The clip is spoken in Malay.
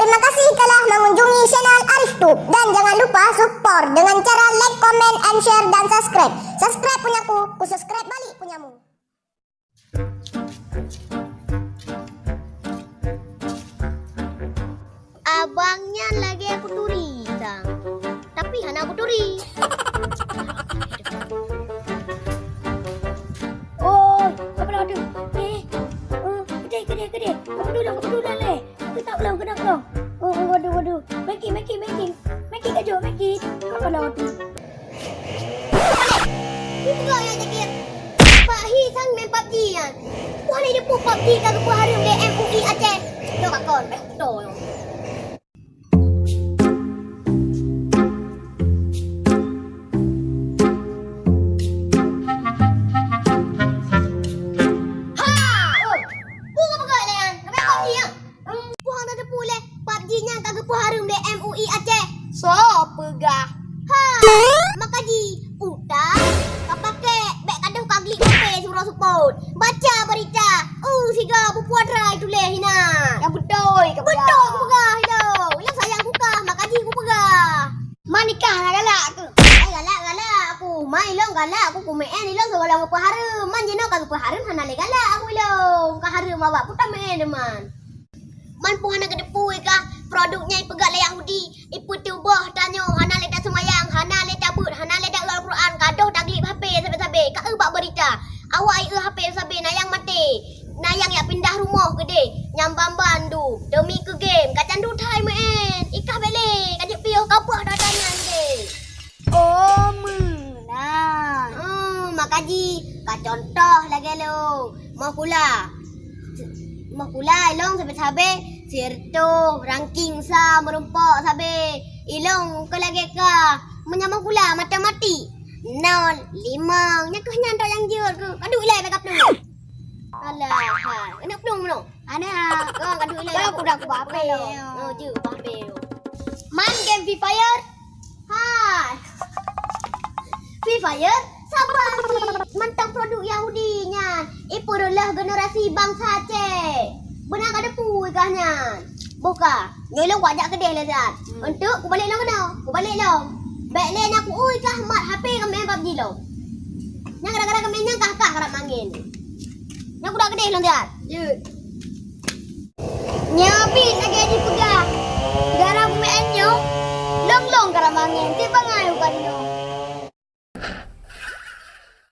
Terima kasih telah mengunjungi channel Arif Tube. Dan jangan lupa support dengan cara like, comment, and share, dan subscribe. Subscribe punyaku, ku subscribe balik punyamu. Abangnya lagi aku turi, Tang. Tapi hana aku turi. Oh, apa dah ada? Kedai. Apa dulu le? Kita belum kena belum. Oh, waduh. Making aja, making. Apa dah tu? Itu kau yang cakap. Pak Hi sang main PUBG kan. Wah ni dia pun PUBG kagak pun hari dia MUI Aceh. Dah kakon, betul. MUI Aceh. So, pegah. Makaji, utang. Kau pakai beg kaduh kaglik kape surau support. Baca berita. Siga pupuan rai tulis hina. Yang betul ke betul ke pegah hina. Yang sayang ku kah, makaji ku pegah. Manikah nak galak ke? Galak aku. Mai long galak aku kumen ni long sewalang apa harum. Man jeno kagak harum hana le galak aku long. Ka harum awak putam man. Man pun hana kedepu kah? Produknya ipegak le Yahudi. Ipu tubah tanyo hana le tak semayang, hana le tak but, hana le tak Al-Quran, kadoh taklip HP sabe-sabe. Ka bak berita. Awak ai HP sabe nayang mati. Nayang ya pindah rumah gede. Nyambam bandu. Demi ke game. Kacan du thai men. Ikah bele. Kajik piyo kapah datanya gede. Oh, menang. Makaji. Ka contoh lagi lo. Mau pula ilong sabe-sabe. Sirto, ranking sa, merumpak sabe. Ilong ke lagi ke. Menyamang pula mati-mati. 0, 5. Nya ke nyantok yang jeur ke. Kaduk ilai backup tu. Alah, kena pelung mana? Ana. Kaduk ilai. Aku dah aku apa lo. Je, babe. Man game Free Fire. Free Fire? Sabar ni. Mantap produk Yahudinya. Ipu adalah generasi bangsa Aceh. Benar kada pui kahnya. Buka. Nyolong wajak kedai lah Zat. Untuk aku balik long kena. Aku balik long. Baik lain aku kah mat HP kau main PUBG long. Yang kadang-kadang kau main yang kah kerap mangin. Yang aku dah kedai long Zat. Je. Nyabit lagi di pegah. Gara aku main nyo. Long kerap mangin. Tiba ngai bukan nyo.